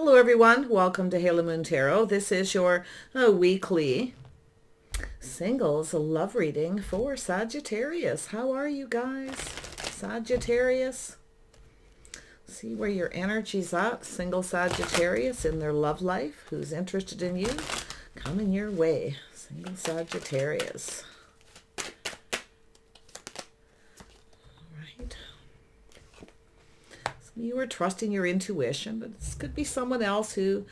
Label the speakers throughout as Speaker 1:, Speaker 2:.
Speaker 1: Hello everyone, welcome to Halo Moon Tarot. This is your weekly singles love reading for Sagittarius. How are you guys? Sagittarius. See where your energy's at. Single Sagittarius in their love life. Who's interested in you? Coming your way. Single Sagittarius. You are trusting your intuition, but this could be someone else who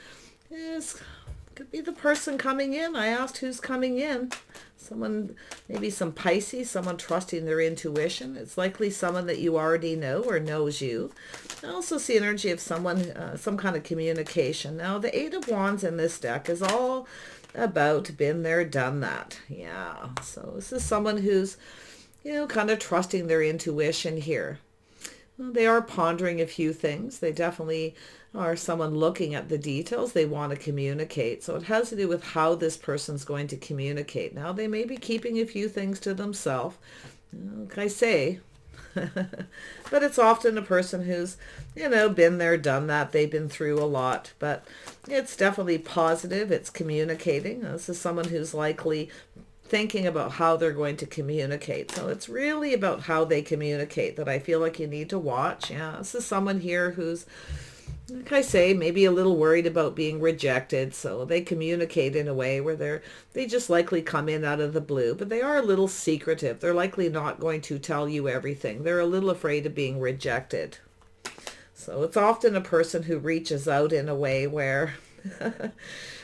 Speaker 1: could be the person coming in. I asked who's coming in. Someone, maybe some Pisces, someone trusting their intuition. It's likely someone that you already know or knows you. I also see energy of someone, some kind of communication. Now, the Eight of Wands in this deck is all about been there, done that. Yeah, so this is someone who's, kind of trusting their intuition here. Well, they are pondering a few things. They definitely are someone looking at the details. They want to communicate. So it has to do with how this person's going to communicate. Now, they may be keeping a few things to themselves, like I say. But it's often a person who's, been there, done that. They've been through a lot. But it's definitely positive. It's communicating. This is someone who's likely thinking about how they're going to communicate. So it's really about how they communicate that I feel like you need to watch. Yeah, this is someone here who's, like I say, maybe a little worried about being rejected. So they communicate in a way where they just likely come in out of the blue, but they are a little secretive. They're likely not going to tell you everything. They're a little afraid of being rejected. So it's often a person who reaches out in a way where,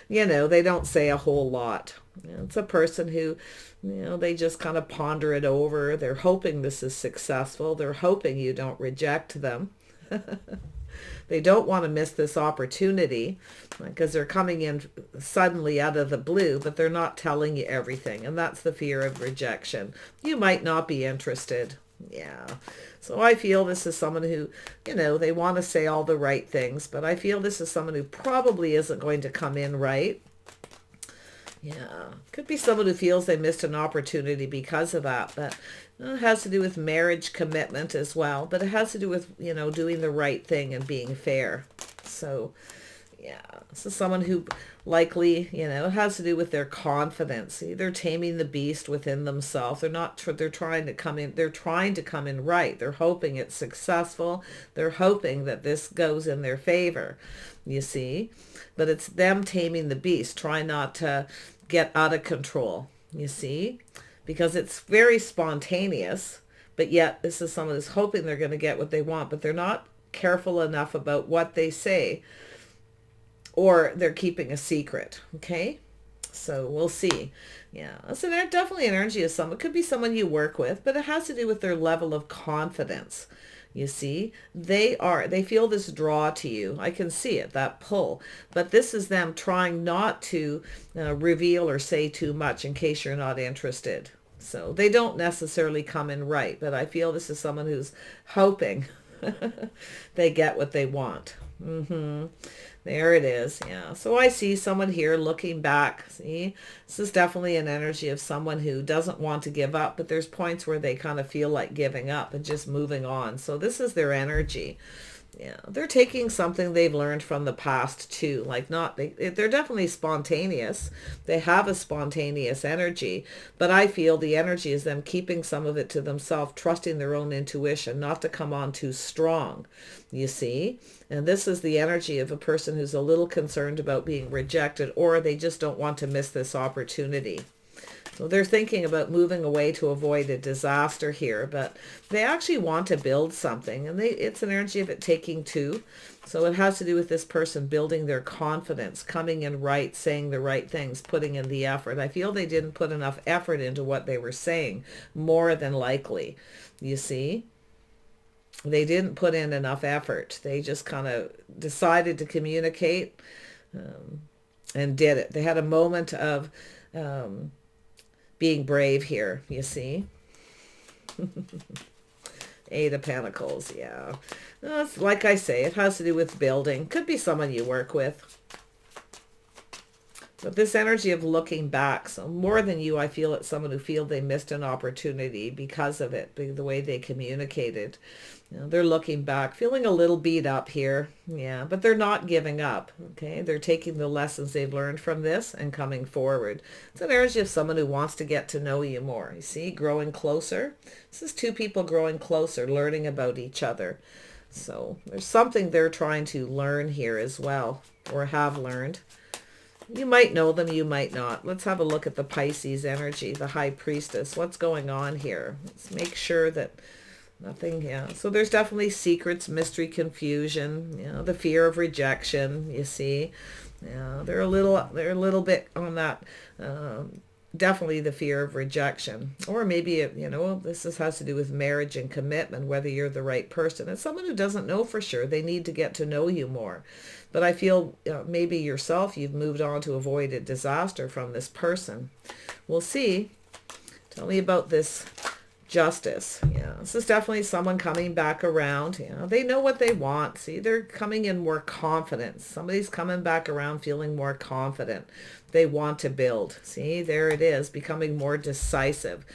Speaker 1: they don't say a whole lot. It's a person who, they just kind of ponder it over. They're hoping this is successful. They're hoping you don't reject them. They don't want to miss this opportunity because they're coming in suddenly out of the blue, but they're not telling you everything. And that's the fear of rejection. You might not be interested. Yeah. So I feel this is someone who, they want to say all the right things, but I feel this is someone who probably isn't going to come in right. Yeah, could be someone who feels they missed an opportunity because of that, but it has to do with marriage commitment as well, but it has to do with, doing the right thing and being fair. So, yeah, this is someone who likely, it has to do with their confidence. See, they're taming the beast within themselves. They're trying to come in right. They're hoping it's successful. They're hoping that this goes in their favor, you see. But it's them taming the beast, trying not to get out of control, you see, because it's very spontaneous, but yet this is someone who's hoping they're going to get what they want, but they're not careful enough about what they say, or they're keeping a secret, okay? So we'll see. Yeah, so there's definitely an energy of someone. It could be someone you work with, but it has to do with their level of confidence. You see, they feel this draw to you. I can see it, that pull. But this is them trying not to reveal or say too much in case you're not interested. So they don't necessarily come in right, but I feel this is someone who's hoping they get what they want. There it is. Yeah. So I see someone here looking back. See, this is definitely an energy of someone who doesn't want to give up, but there's points where they kind of feel like giving up and just moving on. So this is their energy. Yeah, they're taking something they've learned from the past too. They're definitely spontaneous. They have a spontaneous energy, but I feel the energy is them keeping some of it to themselves, trusting their own intuition, not to come on too strong, you see? And this is the energy of a person who's a little concerned about being rejected, or they just don't want to miss this opportunity. So they're thinking about moving away to avoid a disaster here, but they actually want to build something, and it's an energy of it taking two. So it has to do with this person building their confidence, coming in right, saying the right things, putting in the effort. I feel they didn't put enough effort into what they were saying, more than likely, you see. They didn't put in enough effort. They just kind of decided to communicate and did it. They had a moment of being brave here, you see. Eight of Pentacles, yeah. Like I say, it has to do with building. Could be someone you work with. But this energy of looking back, so more than you, I feel it's someone who feel they missed an opportunity because of it, the way they communicated. You know, they're looking back, feeling a little beat up here. Yeah, but they're not giving up. Okay, they're taking the lessons they've learned from this and coming forward. It's an energy of someone who wants to get to know you more. You see, growing closer. This is two people growing closer, learning about each other. So there's something they're trying to learn here as well, or have learned. You might know them, you might not. Let's have a look at the Pisces energy, the High Priestess. What's going on here? Let's make sure that nothing, yeah. So there's definitely secrets, mystery, confusion, you know, the fear of rejection, you see. Yeah, they're a little bit on that, definitely the fear of rejection. Or maybe, you know, has to do with marriage and commitment, whether you're the right person. It's someone who doesn't know for sure. They need to get to know you more. But I feel maybe yourself, you've moved on to avoid a disaster from this person. We'll see. Tell me about this Justice. Yeah, this is definitely someone coming back around. You know, they know what they want. See, they're coming in more confident. Somebody's coming back around feeling more confident. They want to build. See, there it is, becoming more decisive.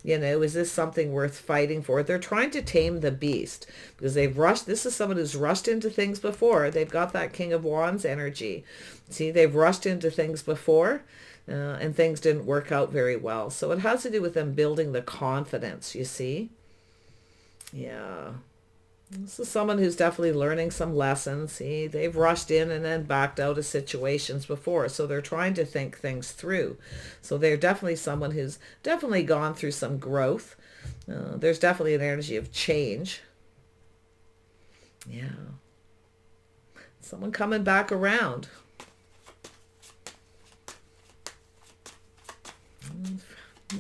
Speaker 1: You know, is this something worth fighting for? They're trying to tame the beast because they've rushed. This is someone who's rushed into things before. They've got that King of Wands energy. See, they've rushed into things before. And things didn't work out very well. So it has to do with them building the confidence, you see. Yeah. This is someone who's definitely learning some lessons. See, they've rushed in and then backed out of situations before. So they're trying to think things through. So they're definitely someone who's definitely gone through some growth. There's definitely an energy of change. Yeah. Someone coming back around.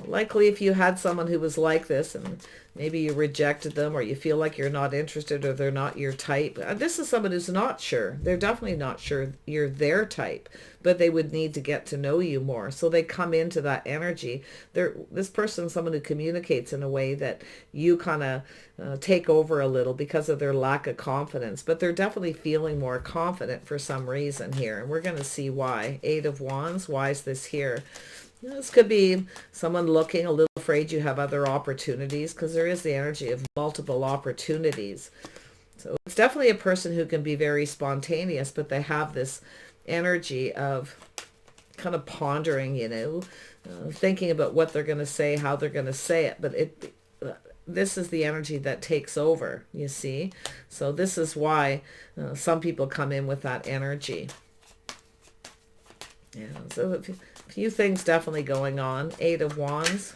Speaker 1: Likely if you had someone who was like this and maybe you rejected them or you feel like you're not interested or they're not your type. This is someone who's not sure. They're definitely not sure you're their type, but they would need to get to know you more. So they come into that energy. This person is someone who communicates in a way that you kind of take over a little because of their lack of confidence, but they're definitely feeling more confident for some reason here. And we're going to see why. Eight of Wands. Why is this here? This could be someone looking a little afraid you have other opportunities because there is the energy of multiple opportunities. So it's definitely a person who can be very spontaneous, but they have this energy of kind of pondering, you know, thinking about what they're going to say, how they're going to say it. But this is the energy that takes over, you see. So this is why some people come in with that energy. Yeah, so a few things definitely going on. Eight of Wands.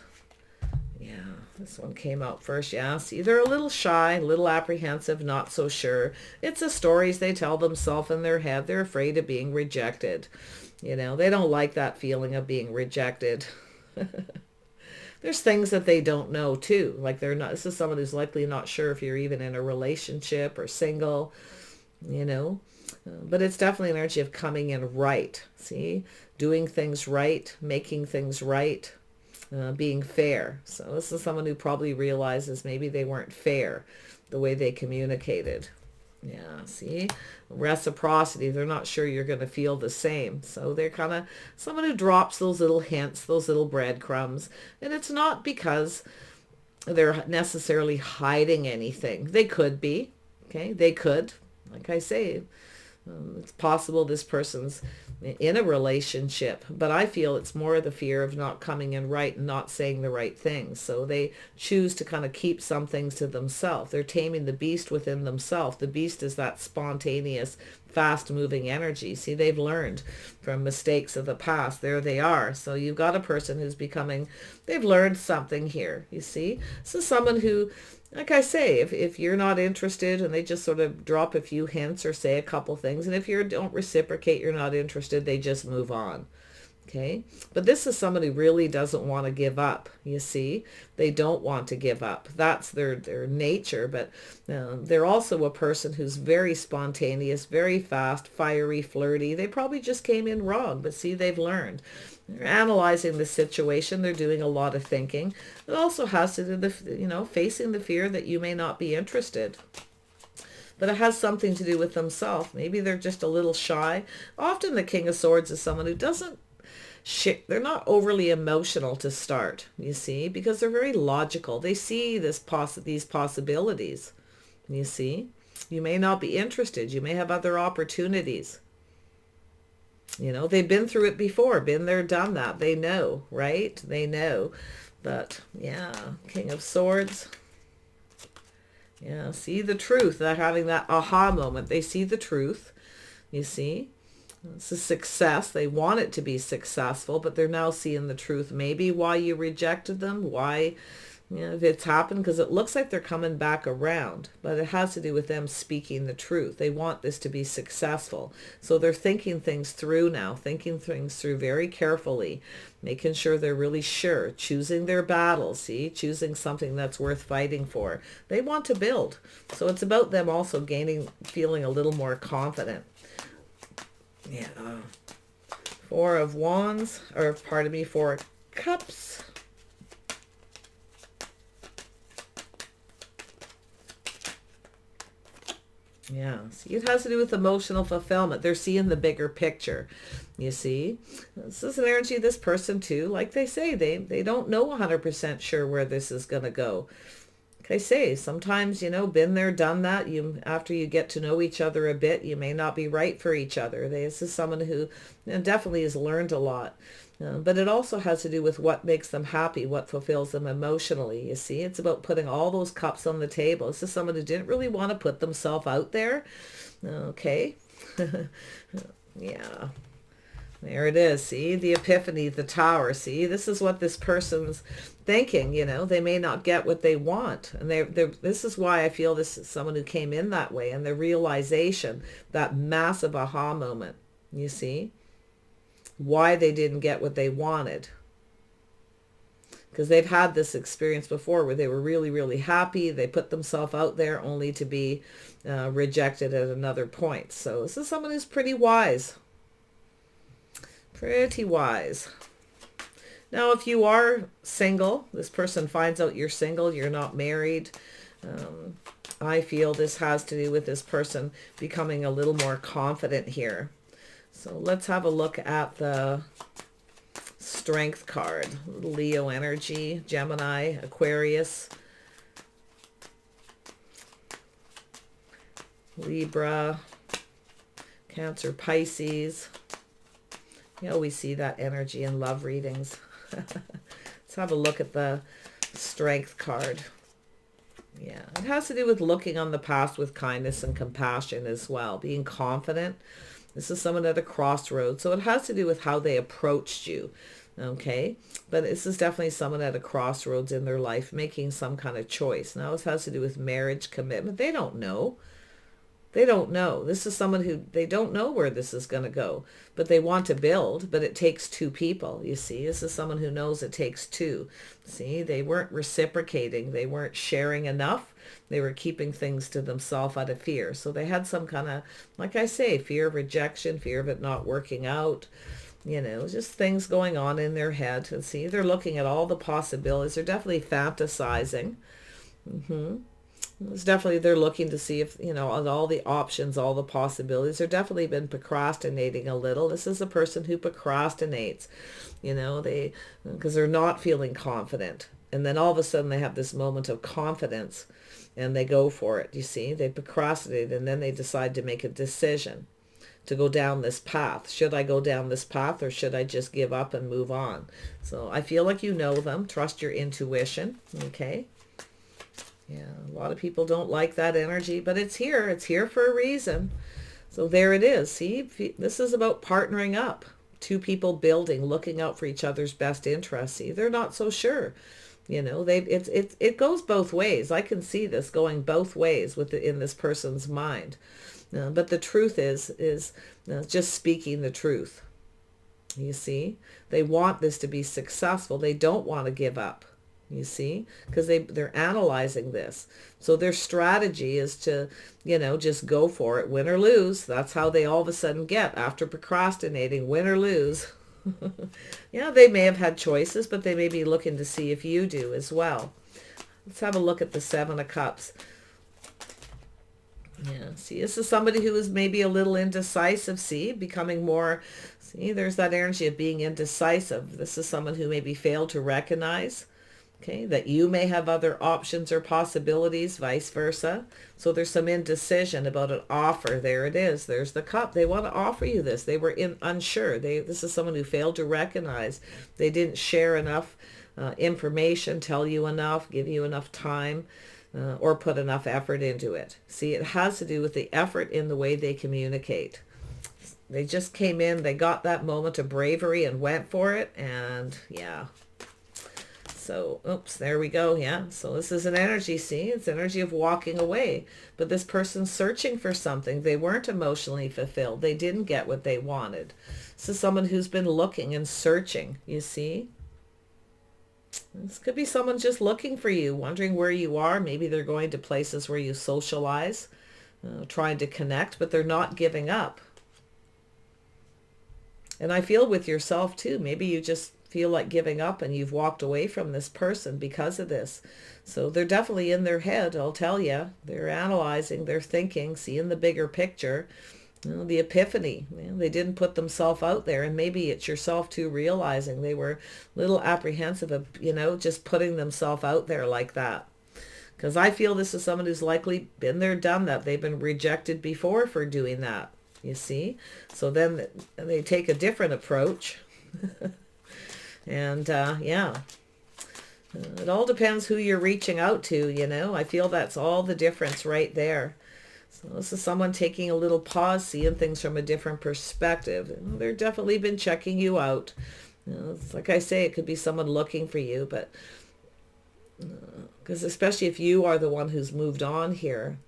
Speaker 1: Yeah, this one came out first. Yeah, see, they're a little shy, a little apprehensive, not so sure. It's the stories they tell themselves in their head. They're afraid of being rejected. You know, they don't like that feeling of being rejected. There's things that they don't know too. Like this is someone who's likely not sure if you're even in a relationship or single, you know. But it's definitely an energy of coming in right. See, doing things right, making things right, being fair. So this is someone who probably realizes maybe they weren't fair the way they communicated. Yeah, see, reciprocity. They're not sure you're going to feel the same. So they're kind of someone who drops those little hints, those little breadcrumbs. And it's not because they're necessarily hiding anything. They could be. Okay, they could. Like I say, it's possible this person's in a relationship, but I feel it's more the fear of not coming in right and not saying the right things. So they choose to kind of keep some things to themselves. They're taming the beast within themselves. The beast is that spontaneous, fast-moving energy. See, they've learned from mistakes of the past. There they are. So you've got a person who's they've learned something here, you see. This is someone who, like I say, if you're not interested and they just sort of drop a few hints or say a couple things, and if you don't reciprocate, you're not interested, they just move on. Okay, but this is someone who really doesn't want to give up, you see. They don't want to give up. That's their nature, but they're also a person who's very spontaneous, very fast, fiery, flirty. They probably just came in wrong, but see, they've learned. They're analyzing the situation. They're doing a lot of thinking. It also has to do with, facing the fear that you may not be interested. But it has something to do with themselves. Maybe they're just a little shy. Often the King of Swords is someone who doesn't they're not overly emotional to start, you see, because they're very logical. They see these possibilities, you see. You may not be interested. You may have other opportunities. You know, they've been through it before, been there, done that. They know, right? They know. But yeah, King of Swords. Yeah, see the truth. They're having that aha moment. They see the truth, you see. It's a success. They want it to be successful, but they're now seeing the truth. Maybe why you rejected them, why, you know, if it's happened, because it looks like they're coming back around, but it has to do with them speaking the truth. They want this to be successful. So they're thinking things through now, thinking things through very carefully, making sure they're really sure, choosing their battles, see, choosing something that's worth fighting for. They want to build. So it's about them also feeling a little more confident. Yeah. Four of Wands, or pardon me, Four of Cups. Yeah, see, it has to do with emotional fulfillment. They're seeing the bigger picture, you see. This is an energy of this person too. Like they say, they don't know 100% sure where this is going to go. Like I say, sometimes, you know, been there, done that. After you get to know each other a bit, you may not be right for each other. This is someone who definitely has learned a lot. But it also has to do with what makes them happy, what fulfills them emotionally, you see. It's about putting all those cups on the table. This is someone who didn't really want to put themselves out there. Okay. Yeah. There it is. See, the epiphany, the tower. See, this is what this person's thinking, you know. They may not get what they want. And this is why I feel this is someone who came in that way. And the realization, that massive aha moment, you see, why they didn't get what they wanted. Because they've had this experience before where they were really, really happy. They put themselves out there only to be rejected at another point. So this is someone who's pretty wise. Pretty wise. Now, if you are single, this person finds out you're single, you're not married. I feel this has to do with this person becoming a little more confident here. So let's have a look at the Strength card. Leo energy, Gemini, Aquarius, Libra, Cancer, Pisces. You always see that energy in love readings. Let's have a look at the Strength card. Yeah, it has to do with looking on the past with kindness and compassion as well. Being confident. This is someone at a crossroads. So it has to do with how they approached you. Okay. But this is definitely someone at a crossroads in their life making some kind of choice. Now this has to do with marriage, commitment. They don't know. They don't know. This is someone who, they don't know where this is going to go, but they want to build, but it takes two people, you see. This is someone who knows it takes two. See, they weren't reciprocating. They weren't sharing enough. They were keeping things to themselves out of fear. So they had some kind of, like I say, fear of rejection, fear of it not working out, you know, just things going on in their head. And see, they're looking at all the possibilities. They're definitely fantasizing. It's definitely, they're looking to see if, you know, all the options, all the possibilities. They're definitely been procrastinating a little. This is a person who procrastinates, you know, because they're not feeling confident. And then all of a sudden they have this moment of confidence and they go for it. You see, they procrastinate and then they decide to make a decision to go down this path. Should I go down this path or should I just give up and move on? So I feel like you know them. Trust your intuition. Okay. Yeah, a lot of people don't like that energy, but it's here. It's here for a reason. So there it is. See, this is about partnering up. Two people building, looking out for each other's best interests. See, they're not so sure. You know, it goes both ways. I can see this going both ways in this person's mind. But the truth is just speaking the truth. You see, they want this to be successful. They don't want to give up. You see, because they're analyzing this. So their strategy is to, you know, just go for it, win or lose. That's how they all of a sudden get after procrastinating, win or lose. Yeah, they may have had choices, but they may be looking to see if you do as well. Let's have a look at the Seven of Cups. Yeah, see, this is somebody who is maybe a little indecisive, see, becoming more, see, there's that energy of being indecisive. This is someone who maybe failed to recognize, okay, that you may have other options or possibilities, vice versa. So there's some indecision about an offer. There it is. There's the cup. They want to offer you this. They were unsure. This is someone who failed to recognize. They didn't share enough information, tell you enough, give you enough time. Or put enough effort into it. See, it has to do with the effort in the way they communicate. They just came in, they got that moment of bravery and went for it, and yeah. So, oops, there we go, yeah. So this is an energy, see, it's energy of walking away. But this person's searching for something. They weren't emotionally fulfilled. They didn't get what they wanted. This is someone who's been looking and searching, you see. This could be someone just looking for you, wondering where you are. Maybe they're going to places where you socialize, trying to connect, but they're not giving up. And I feel with yourself too. Maybe you just feel like giving up and you've walked away from this person because of this. So they're definitely in their head, I'll tell you. They're analyzing, they're thinking, seeing the bigger picture. The epiphany. They didn't put themselves out there, and maybe it's yourself too, realizing they were a little apprehensive of, just putting themselves out there like that. Because I feel this is someone who's likely been there, done that. They've been rejected before for doing that, you see. So then they take a different approach. And yeah, it all depends who you're reaching out to, I feel that's all the difference right there. So this is someone taking a little pause, seeing things from a different perspective. They're definitely been checking you out. It's like I say, it could be someone looking for you, but because especially if you are the one who's moved on here.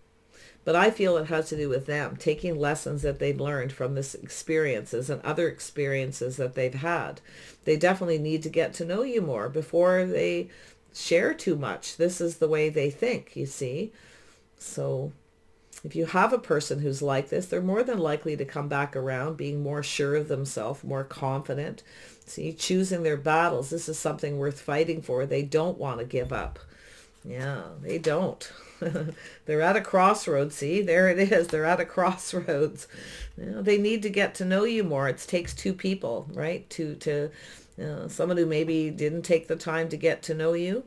Speaker 1: But I feel it has to do with them taking lessons that they've learned from this experiences and other experiences that they've had. They definitely need to get to know you more before they share too much. This is the way they think, you see. So if you have a person who's like this, they're more than likely to come back around, being more sure of themselves, more confident. See, choosing their battles. This is something worth fighting for. They don't want to give up. Yeah, they don't. They're at a crossroads. See, there it is. They're at a crossroads. They need to get to know you more. It takes two people, right? Someone who maybe didn't take the time to get to know you,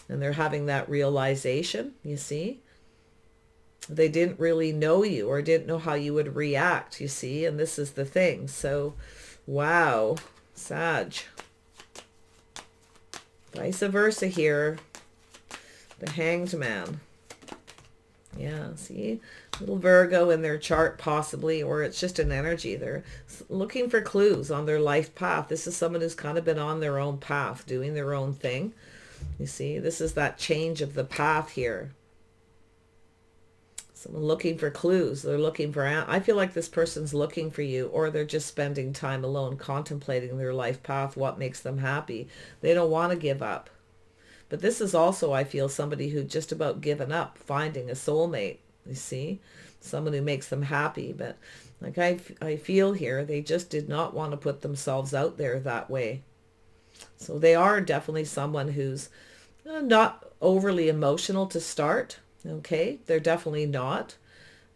Speaker 1: and they're having that realization, you see. They didn't really know you or didn't know how you would react, you see, and this is the thing. So, wow, Sag. Vice versa here. The Hanged Man. Yeah, see, little Virgo in their chart possibly, or it's just an energy. They're looking for clues on their life path. This is someone who's kind of been on their own path, doing their own thing. You see, this is that change of the path here. Someone looking for clues. They're looking for, I feel like this person's looking for you, or they're just spending time alone, contemplating their life path, what makes them happy. They don't want to give up. But this is also, I feel, somebody who just about given up, finding a soulmate, you see, someone who makes them happy. But like I feel here, they just did not want to put themselves out there that way. So they are definitely someone who's not overly emotional to start. Okay, they're definitely not.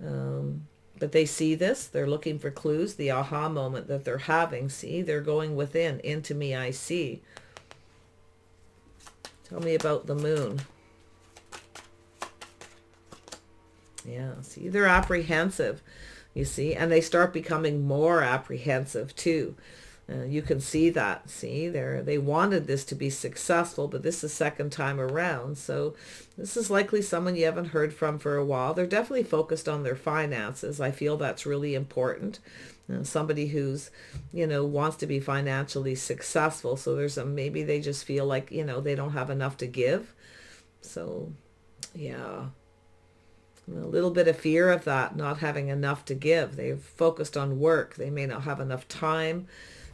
Speaker 1: But they see this. They're looking for clues, the aha moment that they're having. See, they're going within. Into me I see. Tell me about the moon. Yeah, see, they're apprehensive, you see, and they start becoming more apprehensive too. You can see that. See, they wanted this to be successful, but this is second time around. So this is likely someone you haven't heard from for a while. They're definitely focused on their finances. I feel that's really important. Somebody who's, wants to be financially successful. So maybe they just feel like, they don't have enough to give. So, yeah. A little bit of fear of that, not having enough to give. They've focused on work. They may not have enough time.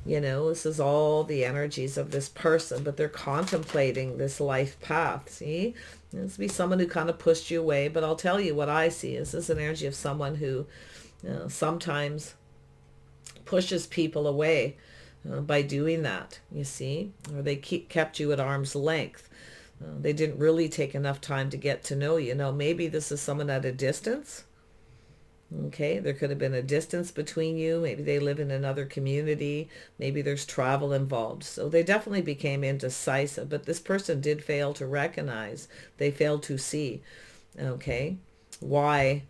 Speaker 1: This is all the energies of this person, but they're contemplating this life path. See, this would be someone who kind of pushed you away. But I'll tell you what I see is this an energy of someone who sometimes pushes people away by doing that, you see, or they kept you at arm's length. They didn't really take enough time to get to know you. Maybe this is someone at a distance. Okay, there could have been a distance between you. Maybe they live in another community. Maybe there's travel involved. So they definitely became indecisive, but this person did fail to recognize. They failed to see, okay, why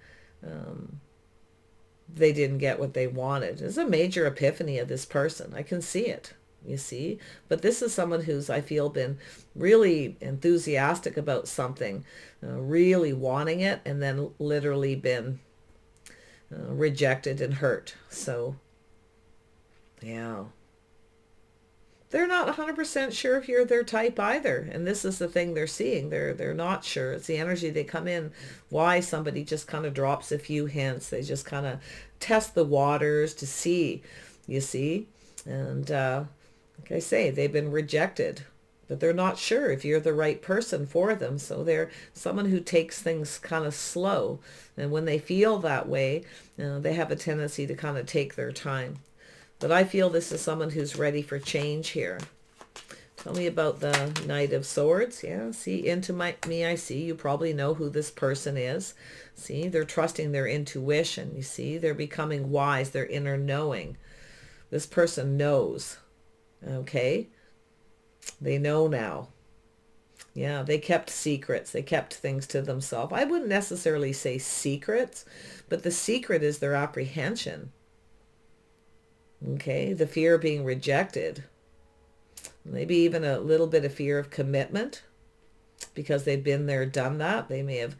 Speaker 1: they didn't get what they wanted. There's a major epiphany of this person. I can see it, you see. But this is someone who's, I feel, been really enthusiastic about something, really wanting it, and then literally been rejected and hurt. So, yeah. They're not 100% sure if you're their type either. And this is the thing they're seeing. They're not sure. It's the energy they come in. Why somebody just kind of drops a few hints. They just kind of test the waters to see, you see. And like I say, they've been rejected. But they're not sure if you're the right person for them. So they're someone who takes things kind of slow. And when they feel that way, they have a tendency to kind of take their time. But I feel this is someone who's ready for change here. Tell me about the Knight of Swords. Yeah, see, into me, I see. You probably know who this person is. See, they're trusting their intuition. You see, they're becoming wise, their inner knowing. This person knows, okay? They know now. Yeah, they kept secrets. They kept things to themselves. I wouldn't necessarily say secrets, but the secret is their apprehension. Okay, the fear of being rejected. Maybe even a little bit of fear of commitment because they've been there, done that. They may have,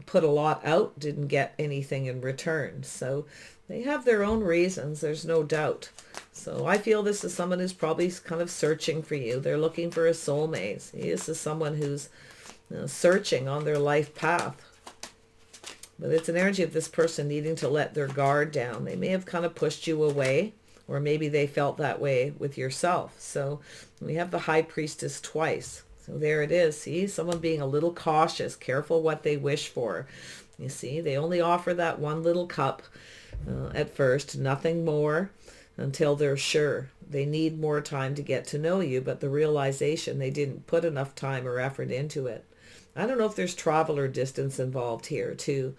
Speaker 1: put a lot out, didn't get anything in return. So they have their own reasons, there's no doubt. So I feel this is someone who's probably kind of searching for you. They're looking for a soulmate. See, this is someone who's searching on their life path. But it's an energy of this person needing to let their guard down. They may have kind of pushed you away, or maybe they felt that way with yourself. So we have the High Priestess twice. So there it is. See, someone being a little cautious, careful what they wish for. You see, they only offer that one little cup at first, nothing more until they're sure. They need more time to get to know you, but the realization they didn't put enough time or effort into it. I don't know if there's travel or distance involved here too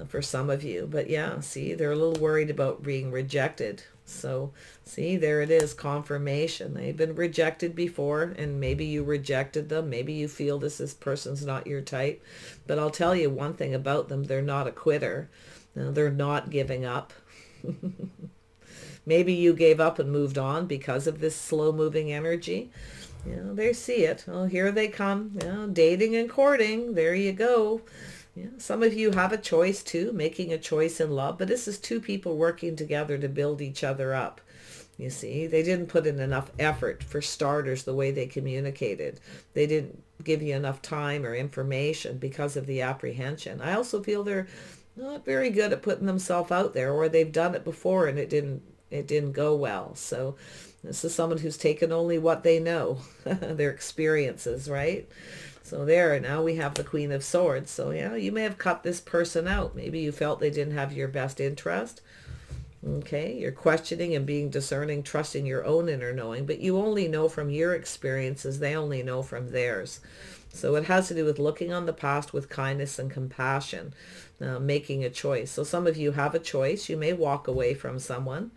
Speaker 1: for some of you. But yeah, see, they're a little worried about being rejected. So see, there it is, confirmation. They've been rejected before and maybe you rejected them. Maybe you feel this person's not your type. But I'll tell you one thing about them. They're not a quitter. They're not giving up. Maybe you gave up and moved on because of this slow-moving energy. They see it. Oh, here they come. Dating and courting. There you go. Some of you have a choice too, making a choice in love. But this is two people working together to build each other up. You see, they didn't put in enough effort, for starters, the way they communicated. They didn't give you enough time or information because of the apprehension. I also feel they're not very good at putting themselves out there, or they've done it before and it didn't go well. So this is someone who's taken only what they know, their experiences, right? So there, now we have the Queen of Swords. So yeah, you may have cut this person out. Maybe you felt they didn't have your best interest. Okay, you're questioning and being discerning, trusting your own inner knowing, but you only know from your experiences. They only know from theirs. So it has to do with looking on the past with kindness and compassion, making a choice. So some of you have a choice. You may walk away from someone.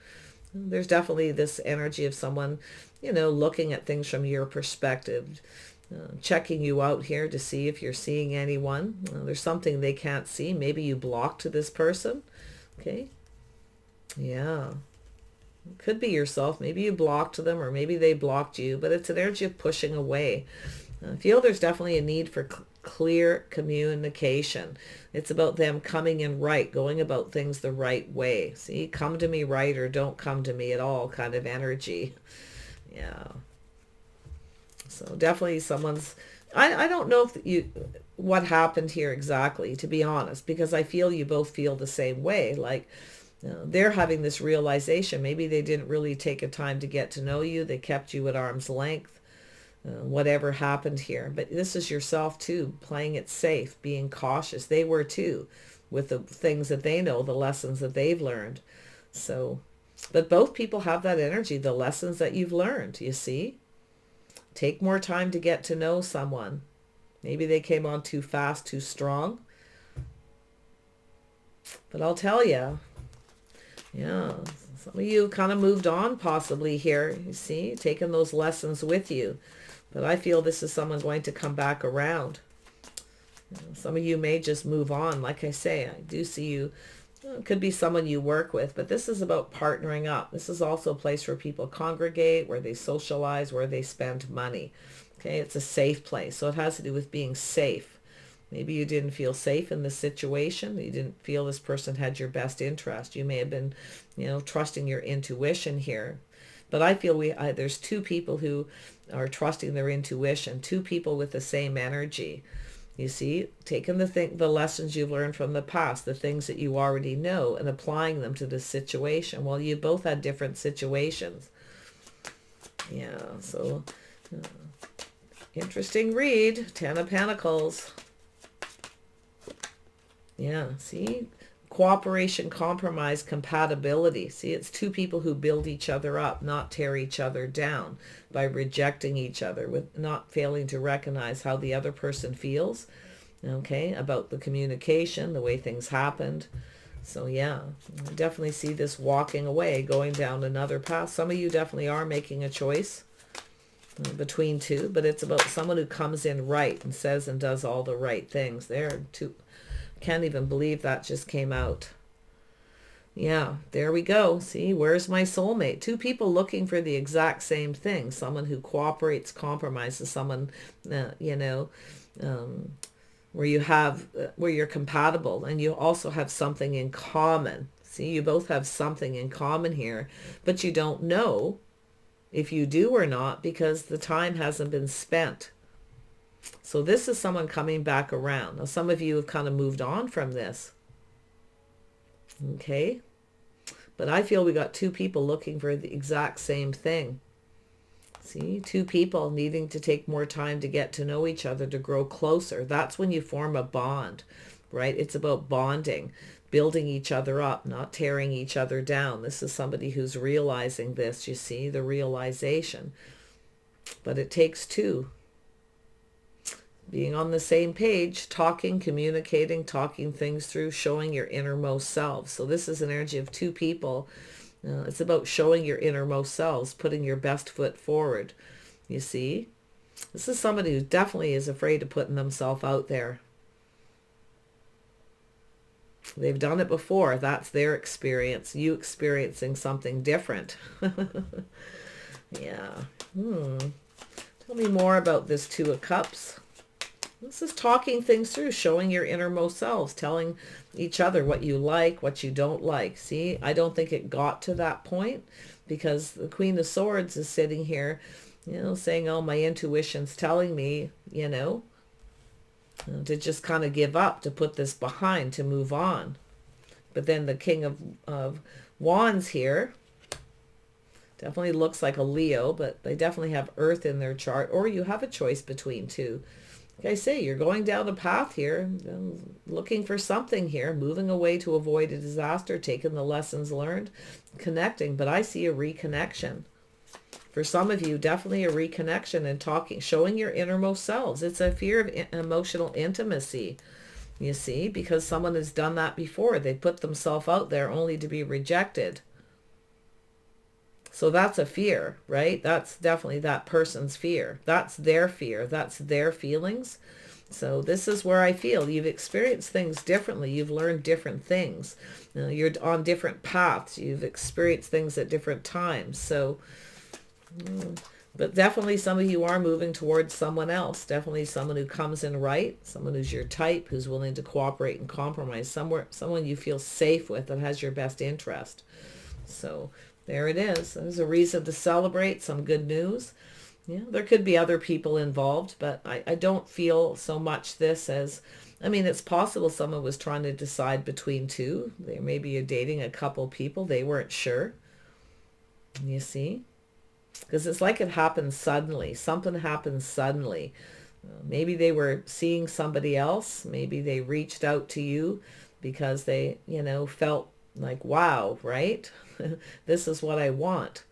Speaker 1: There's definitely this energy of someone, looking at things from your perspective, checking you out here to see if you're seeing anyone. There's something they can't see. Maybe you blocked this person. Okay. Yeah. It could be yourself. Maybe you blocked them or maybe they blocked you, but it's an energy of pushing away. I feel there's definitely a need for clear communication. It's about them coming in right, going about things the right way. See, come to me right or don't come to me at all kind of energy. Yeah. So definitely someone's, I don't know what happened here exactly, to be honest, because I feel you both feel the same way. Like, they're having this realization. Maybe they didn't really take a time to get to know you. They kept you at arm's length. Whatever happened here. But this is yourself too, playing it safe, being cautious. They were too, with the things that they know, the lessons that they've learned. So, but both people have that energy, the lessons that you've learned, you see. Take more time to get to know someone. Maybe they came on too fast, too strong. But I'll tell you, yeah, some of you kind of moved on possibly here, you see, taking those lessons with you. But I feel this is someone going to come back around. Some of you may just move on. Like I say, I do see you. It could be someone you work with, but this is about partnering up. This is also a place where people congregate, where they socialize, where they spend money. Okay, it's a safe place. So it has to do with being safe. Maybe you didn't feel safe in this situation. You didn't feel this person had your best interest. You may have been, trusting your intuition here. But I feel there's two people who are trusting their intuition, two people with the same energy. You see, taking the lessons you've learned from the past, the things that you already know, and applying them to this situation. Well, you both had different situations. Yeah, so interesting read. Ten of Pentacles. Yeah, see? Cooperation, compromise, compatibility. See, it's two people who build each other up, not tear each other down by rejecting each other, with not failing to recognize how the other person feels, okay, about the communication, the way things happened. So yeah, I definitely see this walking away, going down another path. Some of you definitely are making a choice between two, but it's about someone who comes in right and says and does all the right things. There, two. Can't even believe that just came out. Yeah, there we go. See, where's my soulmate? Two people looking for the exact same thing. Someone who cooperates, compromises, someone, where you're compatible and you also have something in common. See, you both have something in common here, but you don't know if you do or not because the time hasn't been spent. So this is someone coming back around. Now, some of you have kind of moved on from this. Okay. But I feel we got two people looking for the exact same thing. See, two people needing to take more time to get to know each other, to grow closer. That's when you form a bond, right? It's about bonding, building each other up, not tearing each other down. This is somebody who's realizing this, you see, the realization. But it takes two. Being on the same page, talking, communicating, talking things through, showing your innermost selves. So this is an energy of two people. It's about showing your innermost selves, putting your best foot forward. You see? This is somebody who definitely is afraid of putting themselves out there. They've done it before. That's their experience. You experiencing something different. Yeah. Tell me more about this Two of Cups. This is talking things through, showing your innermost selves, telling each other what you like, what you don't like. See, I don't think it got to that point because the Queen of Swords is sitting here, saying, oh, my intuition's telling me, to just kind of give up, to put this behind, to move on. But then the King of Wands here definitely looks like a Leo, but they definitely have Earth in their chart, or you have a choice between two. Like I say, you're going down a path here, looking for something here, moving away to avoid a disaster, taking the lessons learned, connecting. But I see a reconnection. For some of you, definitely a reconnection and talking, showing your innermost selves. It's a fear of emotional intimacy, you see, because someone has done that before. They put themselves out there only to be rejected. So that's a fear, right? That's definitely that person's fear. That's their fear. That's their feelings. So this is where I feel you've experienced things differently. You've learned different things. You're on different paths. You've experienced things at different times. So, but definitely some of you are moving towards someone else. Definitely someone who comes in right. Someone who's your type, who's willing to cooperate and compromise. Someone you feel safe with that has your best interest. So there it is. There's a reason to celebrate, some good news. Yeah, there could be other people involved, but I don't feel so much this as, it's possible someone was trying to decide between two. Maybe you're dating a couple people. They weren't sure. You see? Because it's like it happens suddenly. Something happens suddenly. Maybe they were seeing somebody else. Maybe they reached out to you because they, felt like, wow, right? This is what I want.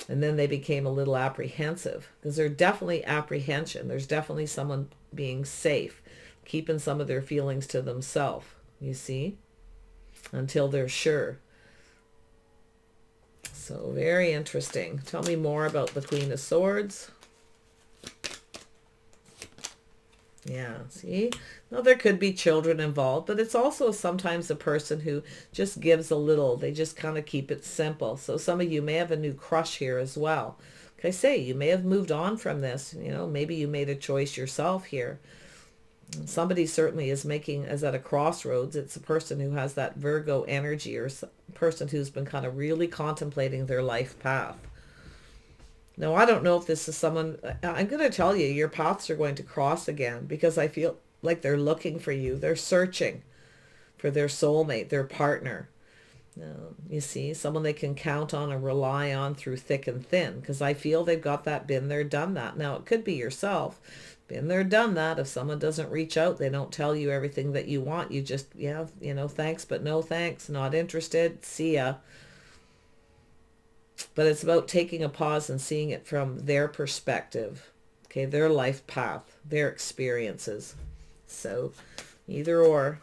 Speaker 1: And then they became a little apprehensive because there's definitely apprehension. There's definitely someone being safe, keeping some of their feelings to themselves, you see? until they're sure. So very interesting. Tell me more about the Queen of Swords. Yeah, see? Now there could be children involved, but it's also sometimes a person who just gives a little. They just kind of keep it simple. So some of you may have a new crush here as well. Like I say, you may have moved on from this. You know, maybe you made a choice yourself here. Somebody certainly is at a crossroads. It's a person who has that Virgo energy, or a person who's been kind of really contemplating their life path. Now, I don't know if this is someone, I'm going to tell you, your paths are going to cross again, because I feel like they're looking for you. They're searching for their soulmate, their partner. You see, someone they can count on and rely on through thick and thin, because I feel they've got that been there, done that. Now, it could be yourself. Been there, done that. If someone doesn't reach out, they don't tell you everything that you want. You just, yeah, you know, thanks, but no thanks, not interested, see ya. But it's about taking a pause and seeing it from their perspective, okay, their life path, their experiences. So either or.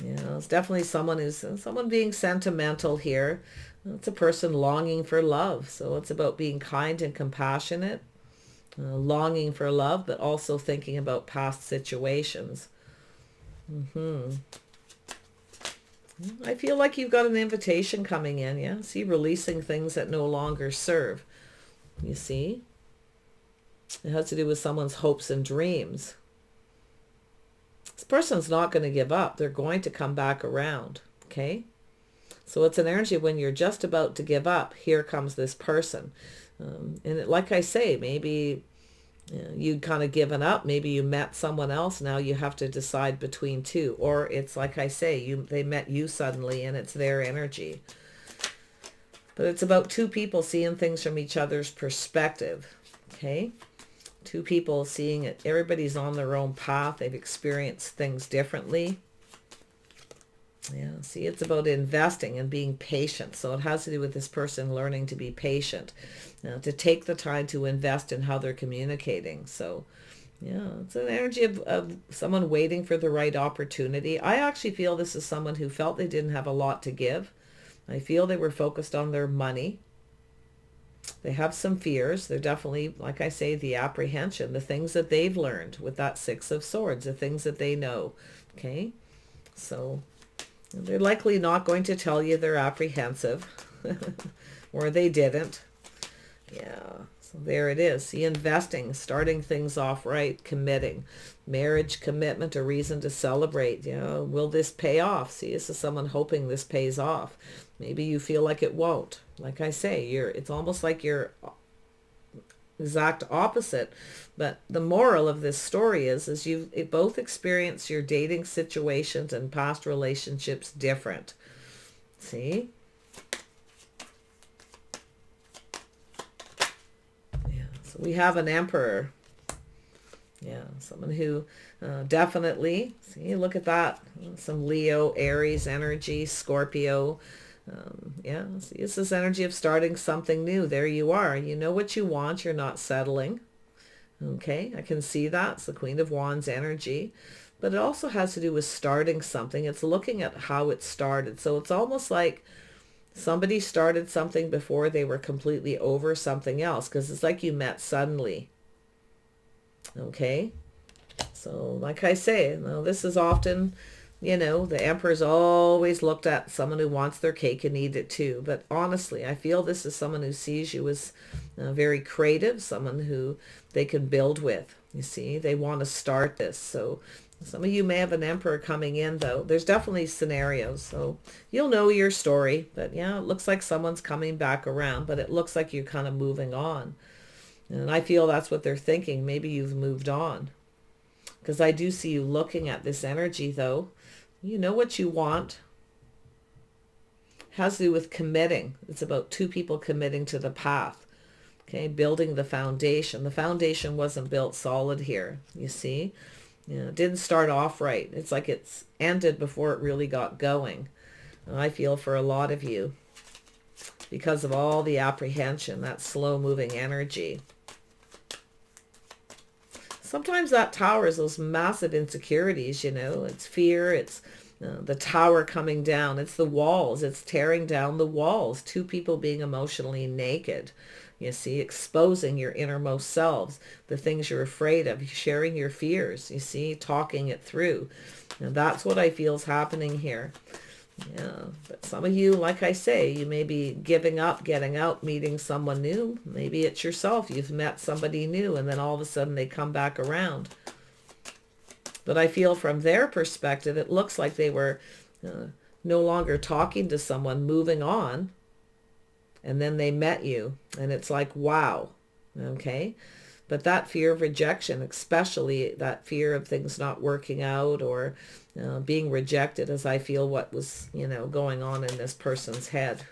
Speaker 1: You know, it's definitely someone being sentimental here. It's a person longing for love. So it's about being kind and compassionate, longing for love, but also thinking about past situations. I feel like you've got an invitation coming in, yeah? See, releasing things that no longer serve. You see? It has to do with someone's hopes and dreams. This person's not going to give up. They're going to come back around, okay? So it's an energy when you're just about to give up, here comes this person. Like I say, maybe you'd kind of given up. Maybe you met someone else. Now you have to decide between two. Or it's like I say, they met you suddenly and it's their energy. But it's about two people seeing things from each other's perspective, okay? Two people seeing it. Everybody's on their own path. They've experienced things differently. Yeah, see, it's about investing and being patient. So it has to do with this person learning to be patient, to take the time to invest in how they're communicating. So, yeah, it's an energy of someone waiting for the right opportunity. I actually feel this is someone who felt they didn't have a lot to give. I feel they were focused on their money. They have some fears. They're definitely, like I say, the apprehension, the things that they've learned with that Six of Swords, the things that they know. Okay, so they're likely not going to tell you they're apprehensive, or they didn't. Yeah, so there it is. See, investing, starting things off right, committing. Marriage, commitment, a reason to celebrate. You know, will this pay off? See, this is someone hoping this pays off. Maybe you feel like it won't. Like I say, it's almost like you're exact opposite. But the moral of this story is you both experience your dating situations and past relationships different. See? Yeah, so we have an Emperor. Yeah, someone who definitely, see, look at that. Some Leo, Aries energy, Scorpio. Yeah, see, it's this energy of starting something new. There you are. You know what you want. You're not settling. Okay, I can see that. It's the Queen of Wands energy. But it also has to do with starting something. It's looking at how it started. So it's almost like somebody started something before they were completely over something else, because it's like you met suddenly. Okay, so like I say, now this is often, you know, the Emperor's always looked at someone who wants their cake and eat it too. But honestly, I feel this is someone who sees you as very creative, someone who they can build with. You see, they want to start this. So some of you may have an Emperor coming in, though. There's definitely scenarios. So you'll know your story. But yeah, it looks like someone's coming back around, but it looks like you're kind of moving on. And I feel that's what they're thinking. Maybe you've moved on. Because I do see you looking at this energy, though. You know what you want. It has to do with committing. It's about two people committing to the path. Okay, building the foundation. The foundation wasn't built solid here, you see. You know, it didn't start off right. It's like it's ended before it really got going. And I feel for a lot of you, because of all the apprehension, that slow-moving energy. Sometimes that Tower is those massive insecurities, you know. It's fear, it's the tower coming down. It's the walls. It's tearing down the walls. Two people being emotionally naked. You see, exposing your innermost selves, the things you're afraid of, sharing your fears, you see, talking it through. And that's what I feel is happening here. Yeah, but some of you, like I say, you may be giving up, getting out, meeting someone new. Maybe it's yourself. You've met somebody new and then all of a sudden they come back around. But I feel from their perspective, it looks like they were no longer talking to someone, moving on. And then they met you. And it's like, wow. Okay. But that fear of rejection, especially that fear of things not working out or being rejected, as I feel what was, going on in this person's head.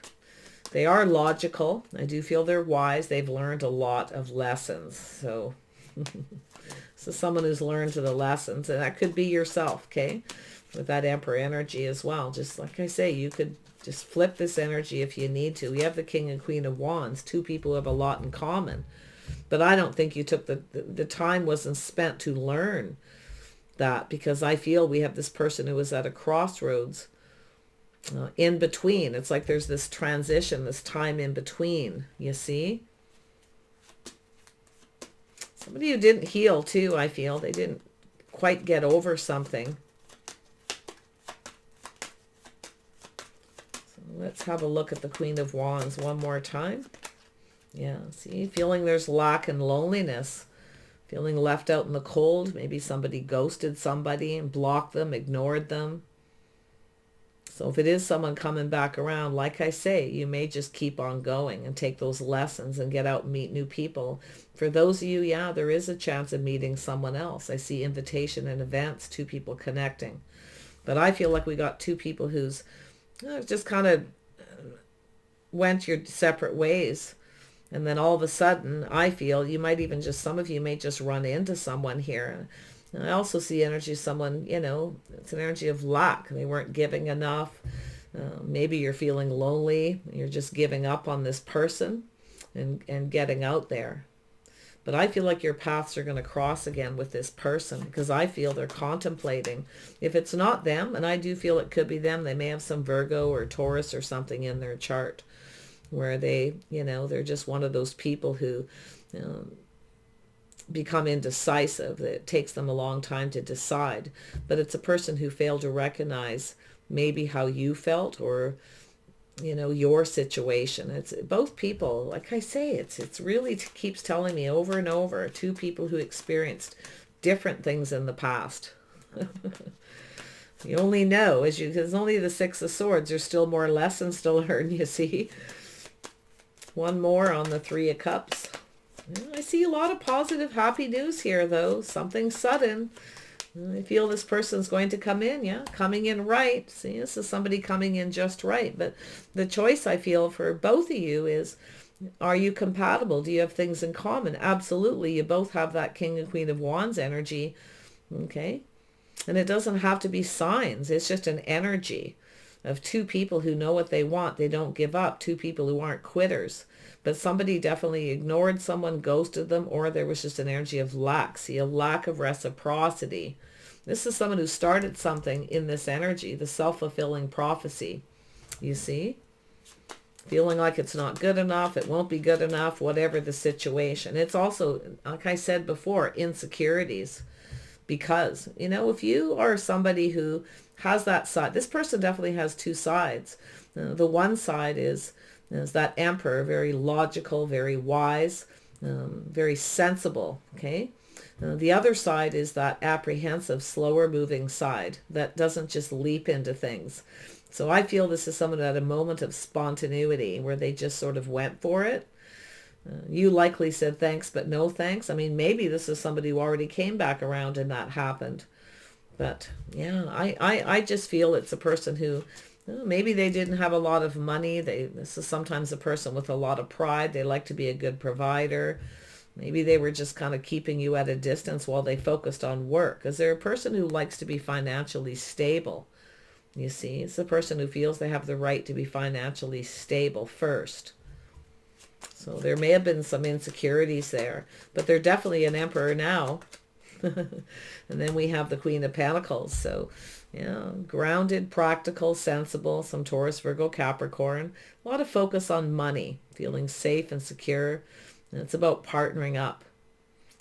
Speaker 1: They are logical. I do feel they're wise. They've learned a lot of lessons. So, so someone who's learned the lessons, and that could be yourself, okay? With that Emperor energy as well. Just like I say, you could just flip this energy if you need to. We have the King and Queen of Wands, two people who have a lot in common. But I don't think you took the time wasn't spent to learn that, because I feel we have this person who was at a crossroads in between. It's like there's this transition, this time in between, you see? Somebody who didn't heal too, I feel. They didn't quite get over something. So let's have a look at the Queen of Wands one more time. Yeah, see, feeling there's lack and loneliness, feeling left out in the cold. Maybe somebody ghosted somebody and blocked them, ignored them. So if it is someone coming back around, like I say, you may just keep on going and take those lessons and get out and meet new people. For those of you, yeah, there is a chance of meeting someone else. I see invitation and events, two people connecting. But I feel like we got two people who's just kind of went your separate ways. And then all of a sudden, I feel you might even just, some of you may just run into someone here. And I also see energy of someone, it's an energy of lack. They weren't giving enough. Maybe you're feeling lonely. You're just giving up on this person and getting out there. But I feel like your paths are going to cross again with this person, because I feel they're contemplating. If it's not them, and I do feel it could be them, they may have some Virgo or Taurus or something in their chart, where they, they're just one of those people who become indecisive. It takes them a long time to decide. But it's a person who failed to recognize maybe how you felt, or, your situation. It's both people. Like I say, it's really keeps telling me over and over, two people who experienced different things in the past. You only know, because only the Six of Swords, there's still more lessons to learn, you see. One more on the Three of Cups. I see a lot of positive, happy news here, though. Something sudden. I feel this person's going to come in, yeah, coming in right. See, this is somebody coming in just right. But the choice I feel for both of you is, are you compatible? Do you have things in common? Absolutely. You both have that King and Queen of Wands energy, okay? And it doesn't have to be signs. It's just an energy of two people who know what they want. They don't give up. Two people who aren't quitters. But somebody definitely ignored someone, ghosted them, or there was just an energy of lack. See, a lack of reciprocity. This is someone who started something in this energy, the self-fulfilling prophecy. You see? Feeling like it's not good enough, it won't be good enough, whatever the situation. It's also, like I said before, insecurities. Because, if you are somebody who has that side, this person definitely has two sides. The one side is that Emperor, very logical, very wise, very sensible, okay? The other side is that apprehensive, slower moving side that doesn't just leap into things. So I feel this is someone at a moment of spontaneity where they just sort of went for it. You likely said thanks, but no thanks. I mean, maybe this is somebody who already came back around and that happened. But yeah, I just feel it's a person who, maybe they didn't have a lot of money. This is sometimes a person with a lot of pride. They like to be a good provider. Maybe they were just kind of keeping you at a distance while they focused on work. Is there a person who likes to be financially stable? You see, it's the person who feels they have the right to be financially stable first. So there may have been some insecurities there, but they're definitely an Emperor now. And then we have the Queen of Pentacles. So, Yeah, grounded, practical, sensible, some Taurus, Virgo, Capricorn. A lot of focus on money, feeling safe and secure. And it's about partnering up.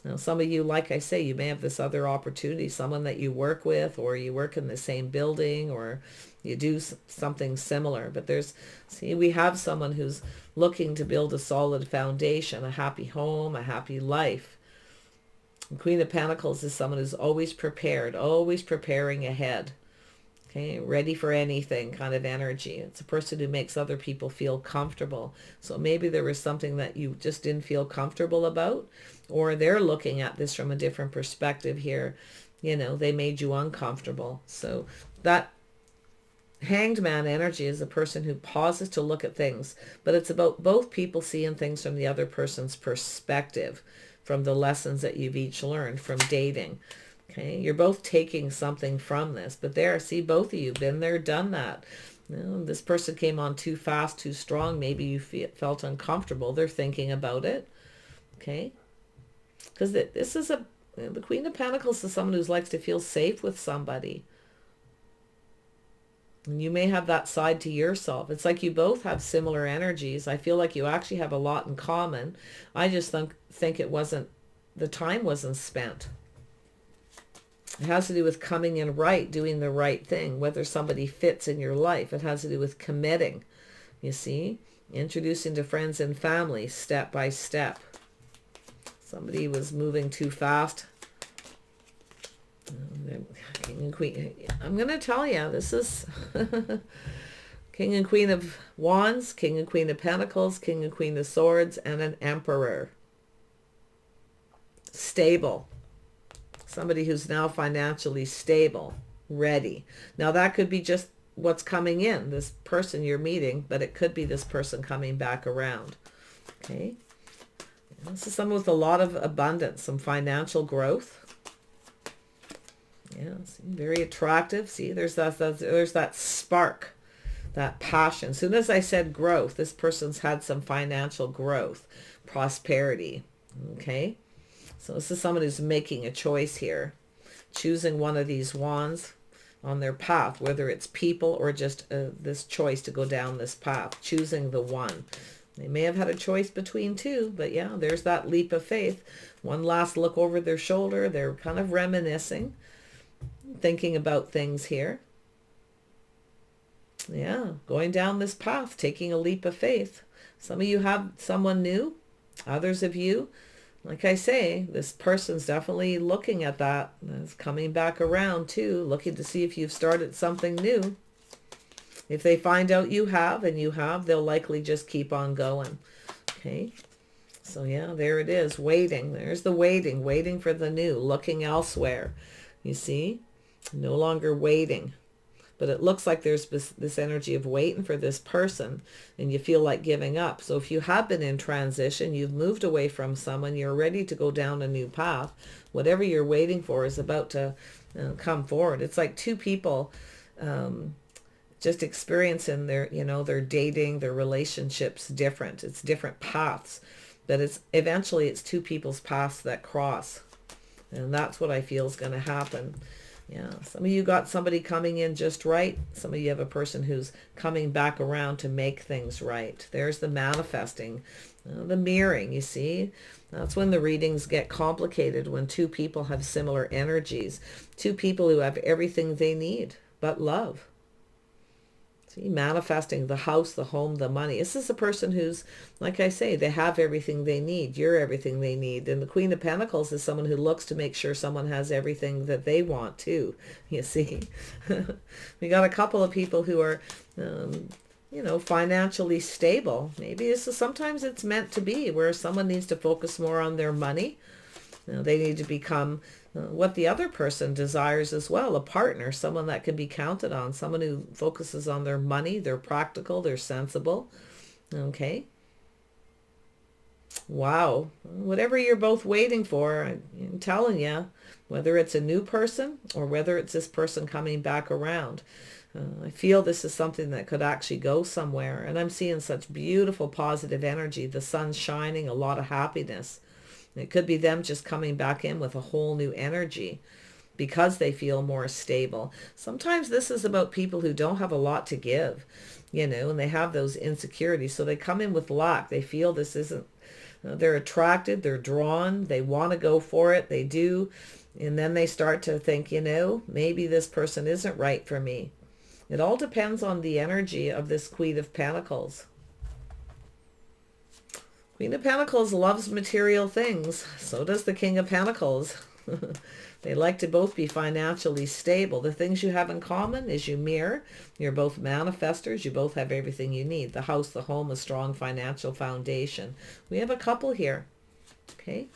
Speaker 1: Now, some of you, like I say, you may have this other opportunity, someone that you work with, or you work in the same building, or you do something similar. But see, we have someone who's looking to build a solid foundation, a happy home, a happy life. The Queen of Pentacles is someone who's always prepared, always preparing ahead. Okay, ready for anything kind of energy. It's a person who makes other people feel comfortable. So maybe there was something that you just didn't feel comfortable about, or they're looking at this from a different perspective here. You know, they made you uncomfortable. So that Hanged Man energy is a person who pauses to look at things, but it's about both people seeing things from the other person's perspective, from the lessons that you've each learned from dating. Okay, you're both taking something from this, but see, both of you been there, done that. You know, this person came on too fast, too strong. Maybe you felt uncomfortable. They're thinking about it. Okay, because this is the Queen of Pentacles is someone who likes to feel safe with somebody. And you may have that side to yourself. It's like you both have similar energies. I feel like you actually have a lot in common. I just think the time wasn't spent. It has to do with coming in right, doing the right thing, whether somebody fits in your life. It has to do with committing, you see, introducing to friends and family step by step. Somebody was moving too fast. King and Queen. I'm going to tell you, this is King and Queen of Wands, King and Queen of Pentacles, King and Queen of Swords, and an Emperor. Stable. Somebody who's now financially stable, ready. Now that could be just what's coming in, this person you're meeting, but it could be this person coming back around. Okay. This is someone with a lot of abundance, some financial growth. Yeah, see, very attractive. See, there's that spark, that passion. As soon as I said growth, this person's had some financial growth, prosperity. Okay. So this is someone who's making a choice here, choosing one of these wands on their path, whether it's people or just this choice to go down this path, choosing the one. They may have had a choice between two, but yeah, there's that leap of faith. One last look over their shoulder. They're kind of reminiscing, thinking about things here. Yeah, going down this path, taking a leap of faith. Some of you have someone new. Others of you, like I say, this person's definitely looking at that. It's coming back around too, looking to see if you've started something new. If they find out you have, and you have, they'll likely just keep on going. Okay. So yeah, there it is. Waiting. There's the waiting for the new, looking elsewhere. You see? No longer waiting. But it looks like there's this energy of waiting for this person, and you feel like giving up. So if you have been in transition, you've moved away from someone, you're ready to go down a new path, whatever you're waiting for is about to come forward. It's like two people just experiencing their dating, their relationships different. It's different paths, but eventually it's two people's paths that cross. And that's what I feel is going to happen. Yeah, some of you got somebody coming in just right. Some of you have a person who's coming back around to make things right. There's the manifesting, the mirroring, you see. That's when the readings get complicated, when two people have similar energies. Two people who have everything they need but love. See, manifesting the house, the home, the money. This is a person who's, like I say, they have everything they need. You're everything they need. And the Queen of Pentacles is someone who looks to make sure someone has everything that they want too. You see, we got a couple of people who are, financially stable. Maybe sometimes it's meant to be where someone needs to focus more on their money. They need to become what the other person desires as well, a partner, someone that can be counted on, someone who focuses on their money, they're practical, they're sensible. Okay. Wow. Whatever you're both waiting for, I'm telling you, whether it's a new person or whether it's this person coming back around, I feel this is something that could actually go somewhere. And I'm seeing such beautiful positive energy. The sun's shining, a lot of happiness. It could be them just coming back in with a whole new energy. because they feel more stable. Sometimes this is about people who don't have a lot to give, you know, and they have those insecurities. So they come in with lack. They feel this isn't, they're attracted, they're drawn, they want to go for it, they do. And then they start to think, you know, maybe this person isn't right for me. It all depends on the energy of this Queen of Pentacles. Queen of Pentacles loves material things. So does the King of Pentacles. They like to both be financially stable. The things you have in common is you mirror. You're both manifestors. You both have everything you need. The house, the home, a strong financial foundation. We have a couple here. Okay.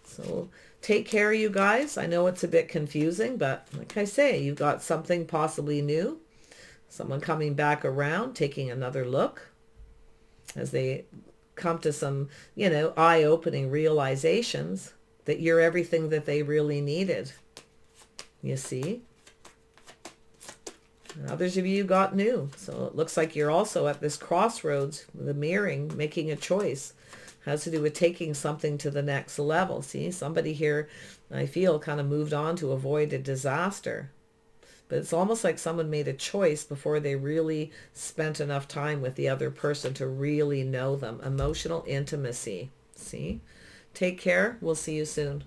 Speaker 1: So take care, you guys. I know it's a bit confusing, but like I say, you've got something possibly new. Someone coming back around, taking another look as they come to some, you know, eye-opening realizations that you're everything that they really needed. You see? And others of you got new. So it looks like you're also at this crossroads, the mirroring, making a choice. Has to do with taking something to the next level. See, somebody here, I feel, kind of moved on to avoid a disaster. But it's almost like someone made a choice before they really spent enough time with the other person to really know them. Emotional intimacy. See? Take care. We'll see you soon.